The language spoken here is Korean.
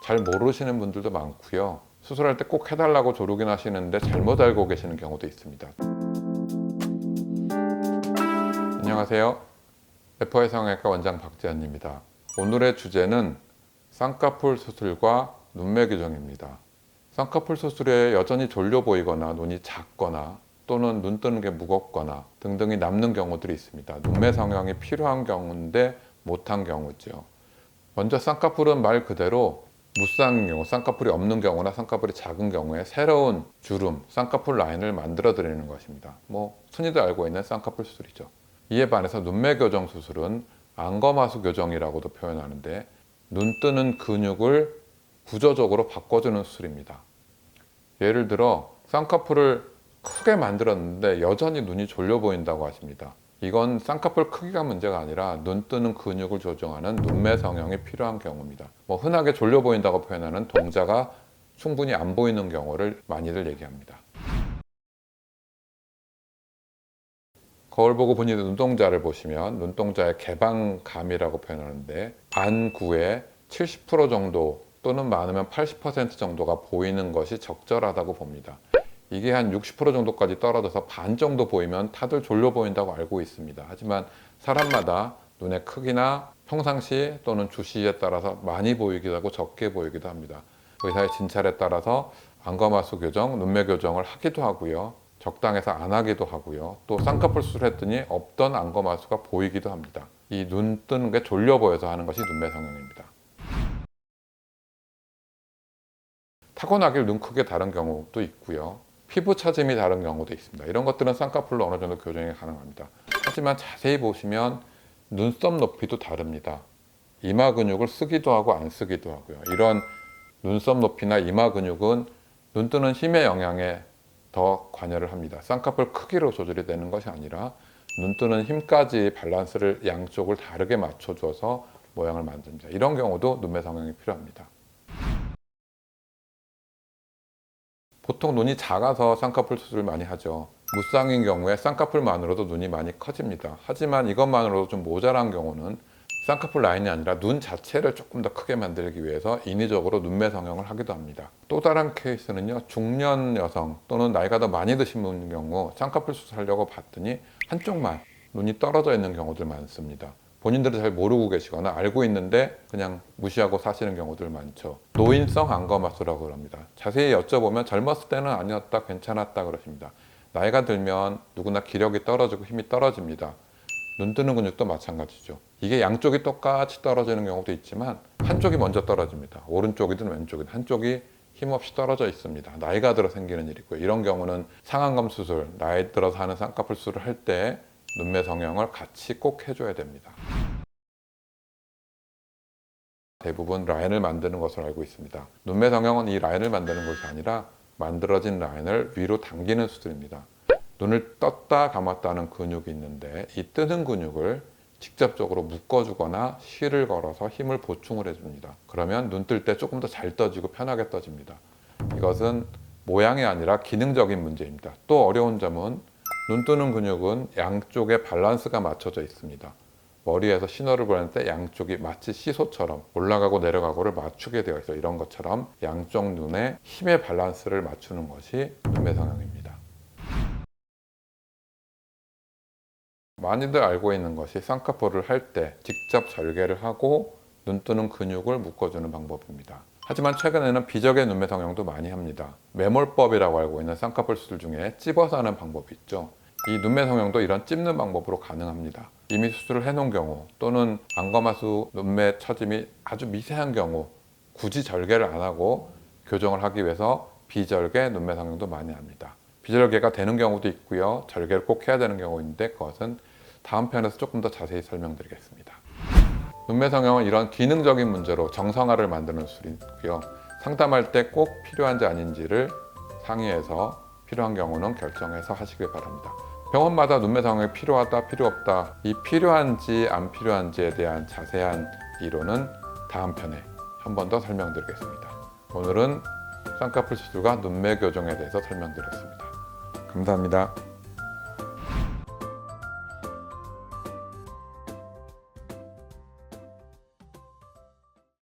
잘 모르시는 분들도 많고요. 수술할 때 꼭 해달라고 조르긴 하시는데 잘못 알고 계시는 경우도 있습니다. 안녕하세요. 래퍼의 성형외과 원장 박지현입니다. 오늘의 주제는 쌍꺼풀 수술과 눈매 교정입니다. 쌍꺼풀 수술에 여전히 졸려 보이거나 눈이 작거나 또는 눈 뜨는 게 무겁거나 등등이 남는 경우들이 있습니다. 눈매 성형이 필요한 경우인데 못한 경우죠. 먼저 쌍꺼풀은 말 그대로 무쌍인 경우, 쌍꺼풀이 없는 경우나 쌍꺼풀이 작은 경우에 새로운 주름, 쌍꺼풀 라인을 만들어 드리는 것입니다. 흔히들 알고 있는 쌍꺼풀 수술이죠. 이에 반해서 눈매 교정 수술은 안검하수 교정이라고도 표현하는데 눈 뜨는 근육을 구조적으로 바꿔주는 수술입니다. 예를 들어 쌍꺼풀을 크게 만들었는데 여전히 눈이 졸려 보인다고 하십니다. 이건 쌍꺼풀 크기가 문제가 아니라 눈 뜨는 근육을 조정하는 눈매 성형이 필요한 경우입니다. 흔하게 졸려 보인다고 표현하는 동자가 충분히 안 보이는 경우를 많이들 얘기합니다. 거울 보고 본인의 눈동자를 보시면 눈동자의 개방감이라고 표현하는데 안구의 70% 정도 또는 많으면 80% 정도가 보이는 것이 적절하다고 봅니다. 이게 한 60% 정도까지 떨어져서 반 정도 보이면 다들 졸려 보인다고 알고 있습니다. 하지만 사람마다 눈의 크기나 평상시 또는 주시에 따라서 많이 보이기도 하고 적게 보이기도 합니다. 의사의 진찰에 따라서 안검하수 교정, 눈매 교정을 하기도 하고요. 적당해서 안 하기도 하고요. 또 쌍꺼풀 수술했더니 없던 안검하수가 보이기도 합니다. 이 눈 뜨는 게 졸려 보여서 하는 것이 눈매 성형입니다. 타고나길 눈 크게 다른 경우도 있고요. 피부 처짐이 다른 경우도 있습니다. 이런 것들은 쌍꺼풀로 어느 정도 교정이 가능합니다. 하지만 자세히 보시면 눈썹 높이도 다릅니다. 이마 근육을 쓰기도 하고 안 쓰기도 하고요. 이런 눈썹 높이나 이마 근육은 눈 뜨는 힘의 영향에 더 관여를 합니다. 쌍꺼풀 크기로 조절이 되는 것이 아니라 눈 뜨는 힘까지 밸런스를 양쪽을 다르게 맞춰줘서 모양을 만듭니다. 이런 경우도 눈매 성형이 필요합니다. 보통 눈이 작아서 쌍꺼풀 수술을 많이 하죠. 무쌍인 경우에 쌍꺼풀만으로도 눈이 많이 커집니다. 하지만 이것만으로도 좀 모자란 경우는 쌍꺼풀 라인이 아니라 눈 자체를 조금 더 크게 만들기 위해서 인위적으로 눈매 성형을 하기도 합니다. 또 다른 케이스는요, 중년 여성 또는 나이가 더 많이 드신 분의 경우 쌍꺼풀 수술하려고 봤더니 한쪽만 눈이 떨어져 있는 경우들 많습니다. 본인들은 잘 모르고 계시거나 알고 있는데 그냥 무시하고 사시는 경우들 많죠. 노인성 안검하수라고 그럽니다. 자세히 여쭤보면 젊었을 때는 아니었다, 괜찮았다 그러십니다. 나이가 들면 누구나 기력이 떨어지고 힘이 떨어집니다. 눈 뜨는 근육도 마찬가지죠. 이게 양쪽이 똑같이 떨어지는 경우도 있지만 한쪽이 먼저 떨어집니다. 오른쪽이든 왼쪽이든 한쪽이 힘없이 떨어져 있습니다. 나이가 들어 생기는 일이고요. 이런 경우는 상안검 수술, 나이 들어서 하는 쌍꺼풀 수술을 할 때 눈매 성형을 같이 꼭 해줘야 됩니다. 대부분 라인을 만드는 것으로 알고 있습니다. 눈매 성형은 이 라인을 만드는 것이 아니라 만들어진 라인을 위로 당기는 수술입니다. 눈을 떴다 감았다 하는 근육이 있는데 이 뜨는 근육을 직접적으로 묶어주거나 실을 걸어서 힘을 보충을 해줍니다. 그러면 눈 뜰 때 조금 더 잘 떠지고 편하게 떠집니다. 이것은 모양이 아니라 기능적인 문제입니다. 또 어려운 점은 눈 뜨는 근육은 양쪽의 밸런스가 맞춰져 있습니다. 머리에서 신호를 보낼 때 양쪽이 마치 시소처럼 올라가고 내려가고를 맞추게 되어 있어요. 이런 것처럼 양쪽 눈의 힘의 밸런스를 맞추는 것이 눈매 성형입니다. 많이들 알고 있는 것이 쌍꺼풀을 할 때 직접 절개를 하고 눈 뜨는 근육을 묶어주는 방법입니다. 하지만 최근에는 비절개 눈매 성형도 많이 합니다. 매몰법이라고 알고 있는 쌍꺼풀 수술 중에 찝어서 하는 방법이 있죠. 이 눈매 성형도 이런 찝는 방법으로 가능합니다. 이미 수술을 해놓은 경우 또는 안검하수 눈매 처짐이 아주 미세한 경우 굳이 절개를 안 하고 교정을 하기 위해서 비절개 눈매 성형도 많이 합니다. 비절개가 되는 경우도 있고요. 절개를 꼭 해야 되는 경우인데 그것은 다음 편에서 조금 더 자세히 설명드리겠습니다. 눈매 성형은 이런 기능적인 문제로 정성화를 만드는 수술이고요. 상담할 때 꼭 필요한지 아닌지를 상의해서 필요한 경우는 결정해서 하시길 바랍니다. 병원마다 눈매 성형이 필요하다, 필요 없다, 이 필요한지 안 필요한지에 대한 자세한 이론은 다음 편에 한 번 더 설명드리겠습니다. 오늘은 쌍꺼풀 수술과 눈매 교정에 대해서 설명드렸습니다. 감사합니다.